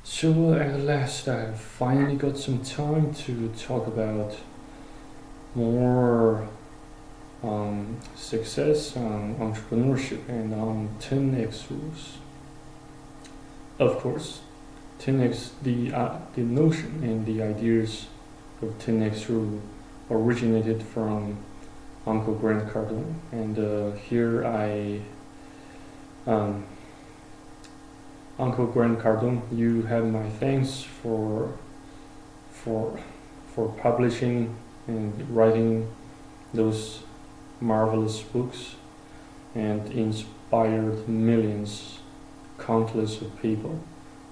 So at last, I finally got some time to talk about more success on entrepreneurship and on 10x rules. Of course, 10x the notion and the ideas of 10x rule originated from Uncle Grant Cardone, and here I um, Uncle Grant Cardone, you have my thanks for for publishing and writing those marvelous books and inspired millions, countless of people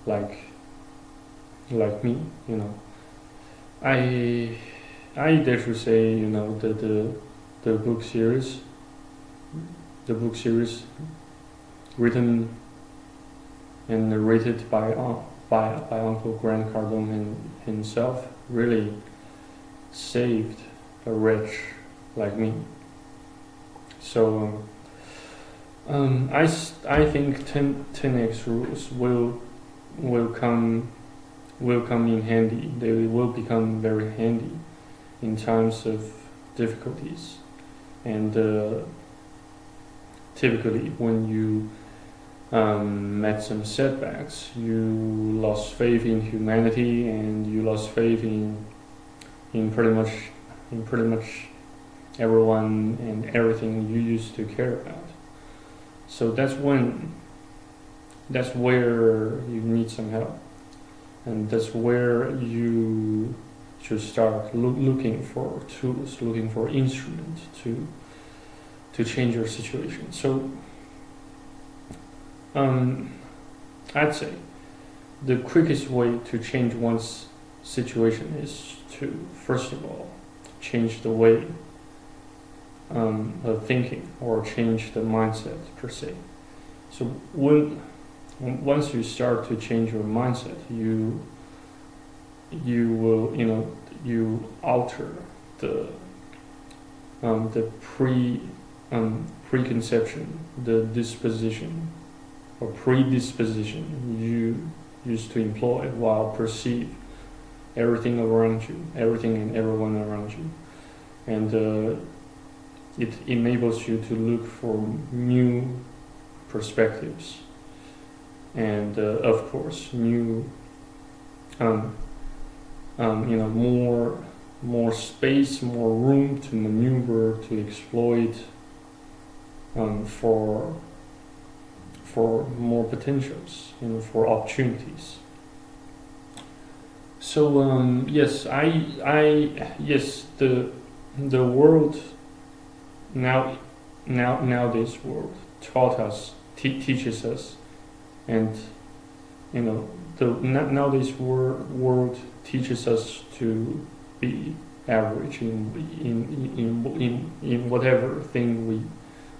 like me. I I dare to say, the book series, the book series written and narrated by Uncle Grant Cardone himself really saved a wretch like me. So I think 10x rules will come in handy. They will become very handy in times of difficulties, and typically when you met some setbacks, you lost faith in humanity, and you lost faith in pretty much everyone and everything you used to care about. So that's where you need some help, and that's where you should start looking for tools, looking for instruments to change your situation. So I'd say the quickest way to change one's situation is to, first of all, change the way of thinking, or change the mindset per se. So once you start to change your mindset, you will you alter the preconception, the disposition or predisposition you used to employ while perceive everything around you, everything and everyone around you, and it enables you to look for new perspectives, and of course new more space, more room to maneuver, to exploit, for more potentials, for opportunities. So yes, yes, the world nowadays world taught us, teaches us, and the nowadays world teaches us to be average in whatever thing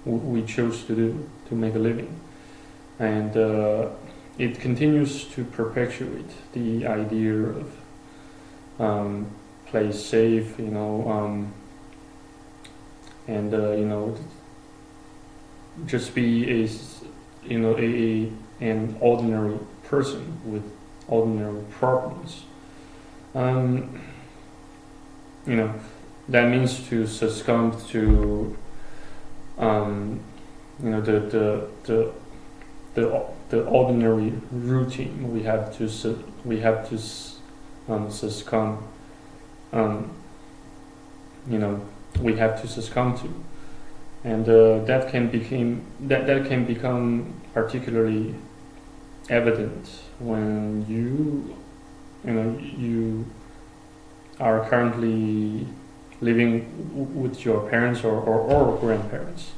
we chose to do to make a living, and it continues to perpetuate the idea of play safe, and just be an ordinary person with ordinary problems. That means to succumb to the ordinary routine. We have to succumb. We have to succumb to, and that can become particularly evident when you are currently living with your parents or grandparents,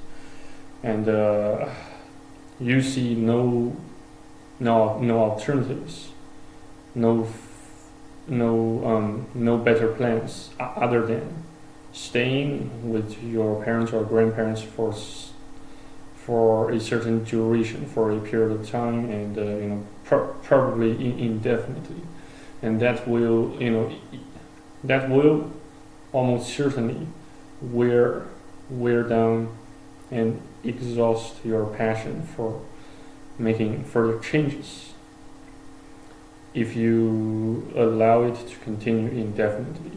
and you see no alternatives, no better plans other than staying with your parents or grandparents for a certain duration, for a period of time, and probably indefinitely, and that will almost certainly wear down and exhaust your passion for making further changes. if you allow it to continue indefinitely,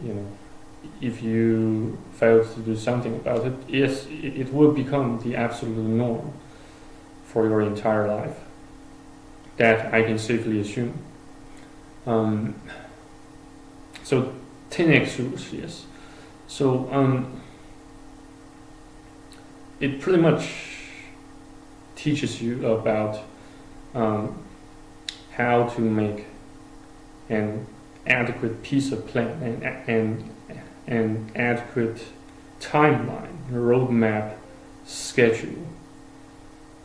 if you fail to do something about it, yes, it will become the absolute norm for your entire life. That I can safely assume. So 10x rules, yes. So it pretty much teaches you about how to make an adequate piece of plan and an adequate timeline, roadmap, schedule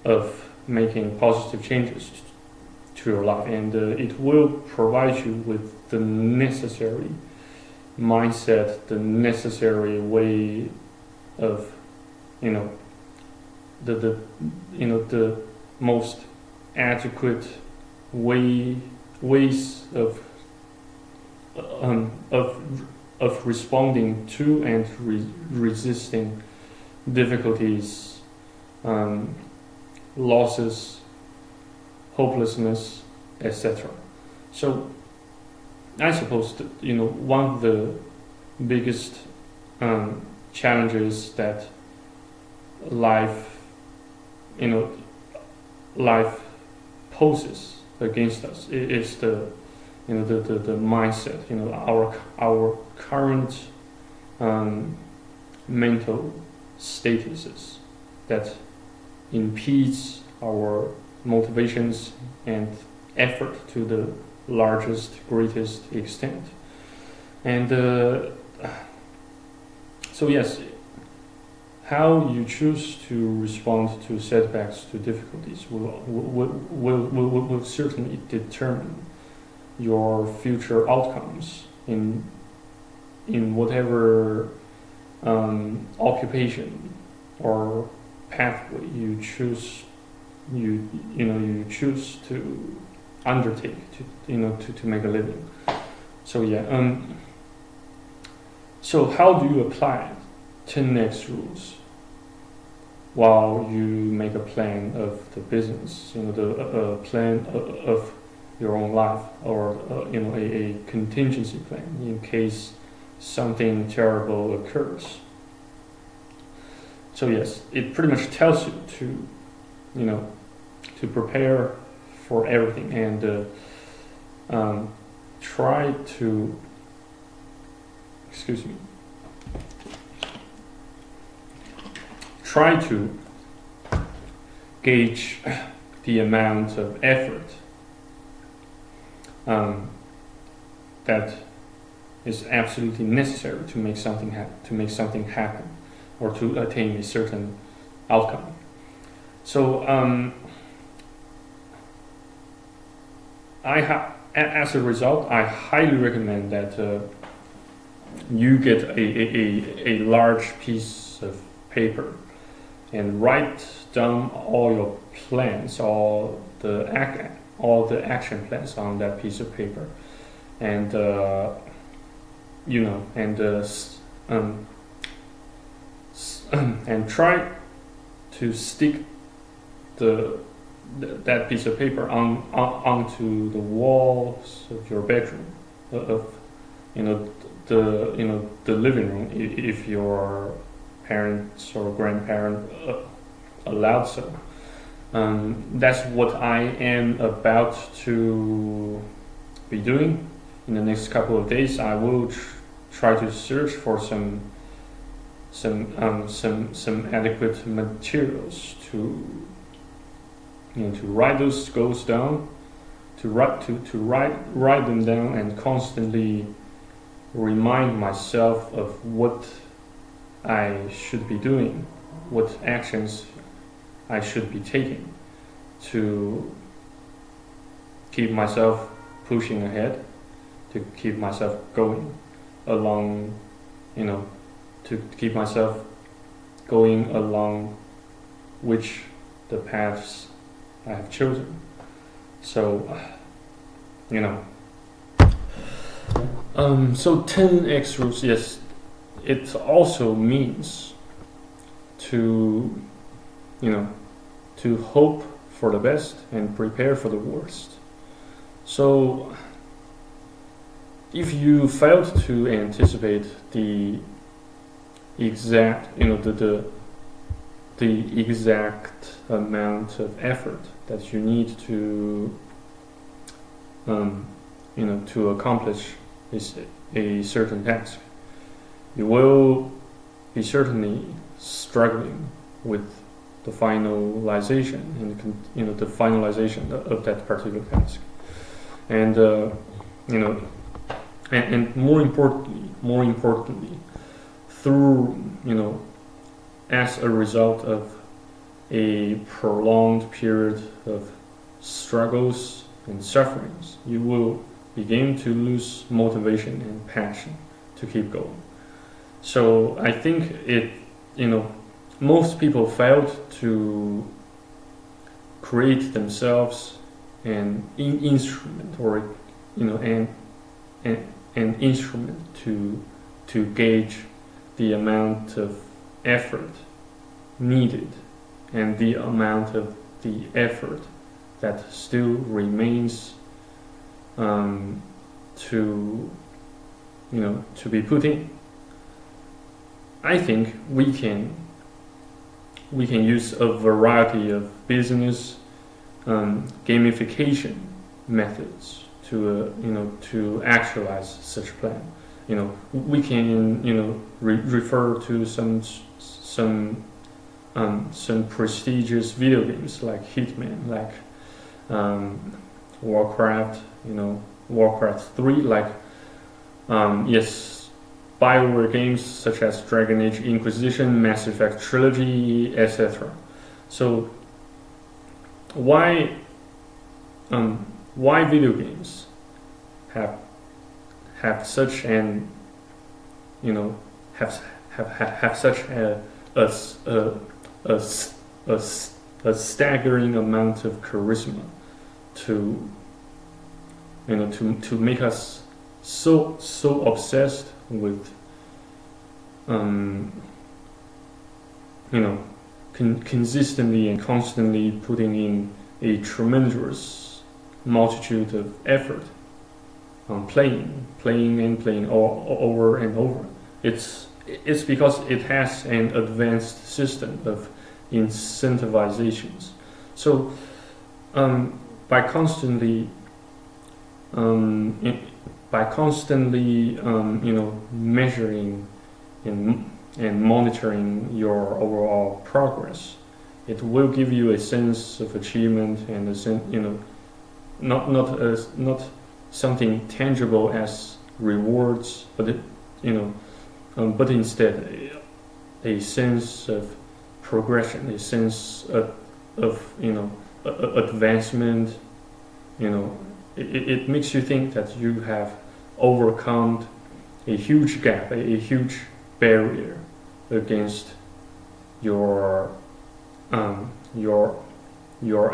of making positive changes to your life, and it will provide you with the necessary mindset, the necessary way of, the most adequate ways of responding to and resisting difficulties, losses, hopelessness, etc. So I suppose that, one of the biggest challenges that life poses against us is the mindset, our current mental statuses that impedes our motivations and effort to the largest, greatest extent. And so yes, how you choose to respond to setbacks, to difficulties, will certainly determine your future outcomes in whatever occupation or pathway you choose. You choose to undertake to make a living. So yeah. So how do you apply 10x rules while you make a plan of the business? The plan of your own life, or a contingency plan in case something terrible occurs. So yes, it pretty much tells you to prepare for everything and try to gauge the amount of effort that is absolutely necessary to make something happen, or to attain a certain outcome. So as a result, I highly recommend that you get a large piece of paper and write down all your plans, all the action plans on that piece of paper, and and try to stick that piece of paper onto the walls of your bedroom, of the living room, if your parents or grandparents allowed so. That's what I am about to be doing in the next couple of days. I will try to search for some adequate materials to write those goals down, to write them down, and constantly remind myself of what I should be doing, what actions I should be taking to keep myself pushing ahead, to keep myself going along, to keep myself going along which the paths I have chosen. So, so 10x rules, yes, it also means to hope for the best and prepare for the worst. So if you failed to anticipate the exact, the exact amount of effort that you need to, to accomplish a certain task, you will be certainly struggling with the finalization and the finalization of that particular task, and and more importantly, through as a result of a prolonged period of struggles and sufferings, you will begin to lose motivation and passion to keep going. So I think most people failed to create themselves an instrument, or an instrument to gauge the amount of effort needed and the amount of the effort that still remains to be put in. I think we can use a variety of business gamification methods to actualize such a plan. We can refer to some prestigious video games like Hitman, like Warcraft, Warcraft 3, like Bioware games such as Dragon Age Inquisition, Mass Effect Trilogy, etc. So why video games have such an have such a staggering amount of charisma to make us so obsessed with consistently and constantly putting in a tremendous multitude of effort on playing over and over. It's because it has an advanced system of incentivizations. So by constantly measuring and monitoring your overall progress, it will give you a sense of achievement and a sense, not something tangible as rewards, but but instead a sense of progression, a sense of advancement. It makes you think that you have overcome a huge gap, a huge barrier against your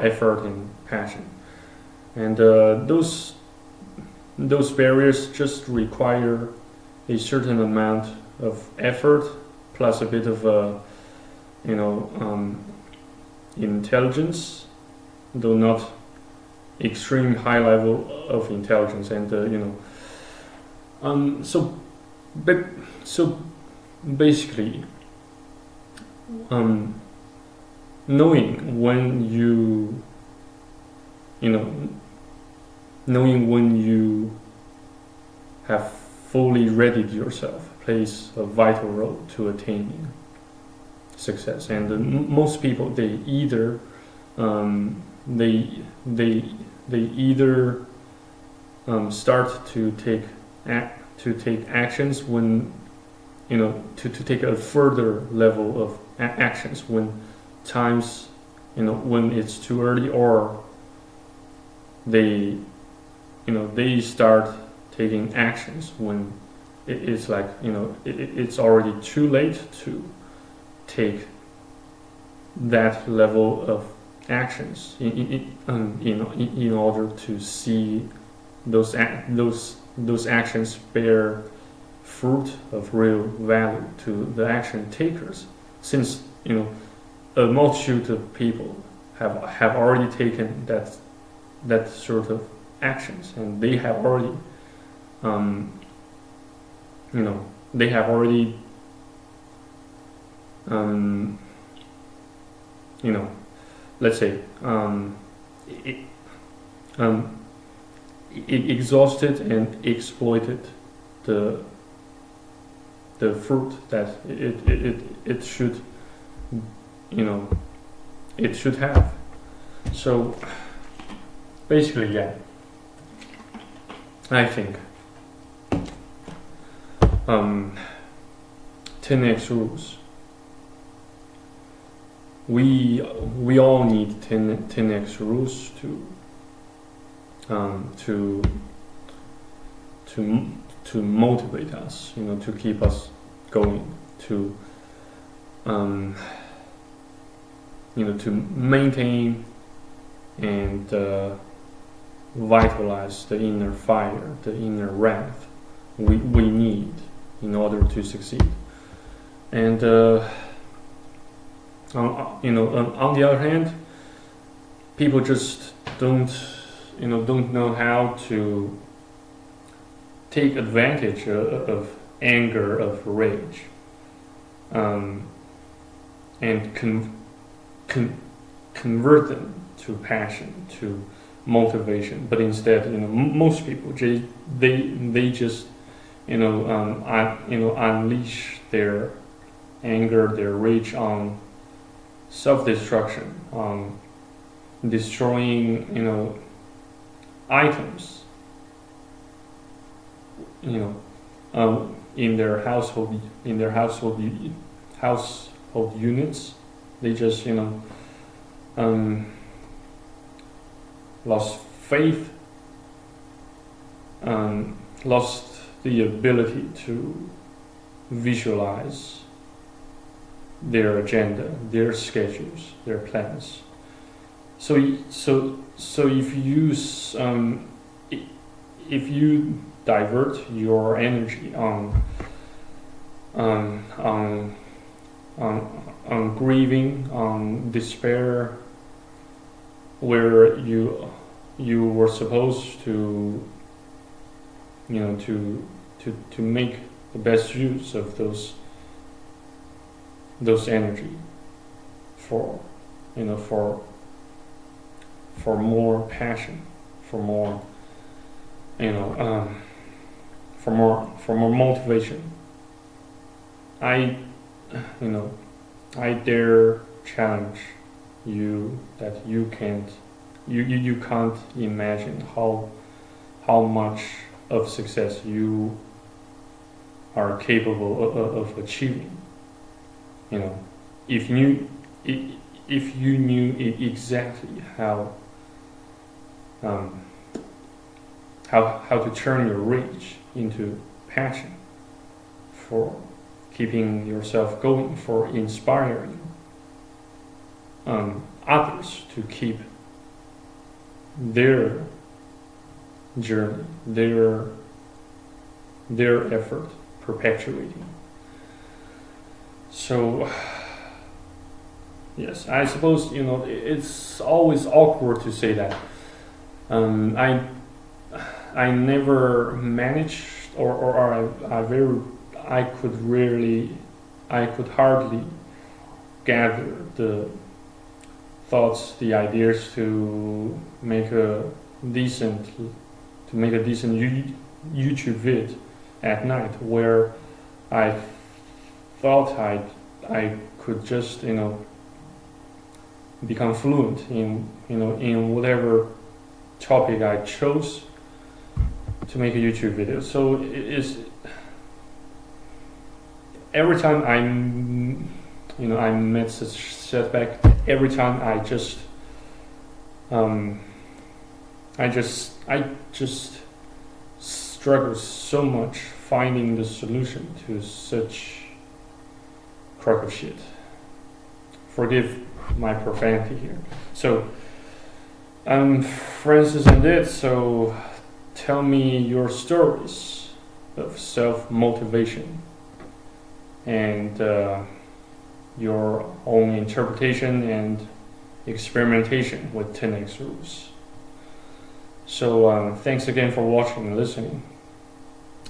effort and passion, and those barriers just require a certain amount of effort plus a bit of intelligence, though not extreme high level of intelligence, and so basically knowing when you have fully readied yourself plays a vital role to attaining success. And most people, they either start to take actions when to take a further level of actions when times when it's too early, or they start taking actions when it's like it's already too late to take that level of actions in order to see those actions bear fruit of real value to the action takers, since a multitude of people have already taken that sort of actions, and they have already they have already, let's say, it, it exhausted and exploited the fruit that it should, it should have. So basically, yeah, I think 10x rules. We all need 10x rules to motivate us, to keep us going, to to maintain and vitalize the inner fire, the inner wrath we need in order to succeed. And on the other hand, people just don't know how to take advantage of anger, of rage, and convert them to passion, to motivation. But instead, most people they just unleash their anger, their rage on self-destruction, on destroying items, in their household units. They just lost faith, lost the ability to visualize their agenda, their schedules, their plans. So if you divert your energy on grieving, on despair, where you were supposed to to make the best use of those energy for more passion, for more for more motivation. I dare challenge you that you can't imagine how much of success you are capable of achieving. If you knew exactly how to turn your rage into passion, for keeping yourself going, for inspiring others to keep their journey, their effort perpetuating. So yes, I suppose it's always awkward to say that. I never managed, or I could hardly gather the thoughts, the ideas to make a decent YouTube vid at night, where I thought I could just become fluent in whatever topic I chose to make a YouTube video. So it's every time I met such setback, every time I just struggle so much finding the solution to such crock of shit. Forgive my profanity here. So Francis and Ed, so tell me your stories of self-motivation and your own interpretation and experimentation with 10x rules. So thanks again for watching and listening.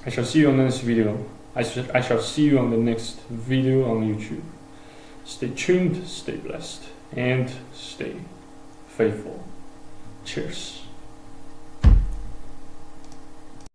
I shall see you on the next video. I shall see you on the next video on YouTube. Stay tuned, stay blessed, and stay faithful. Cheers.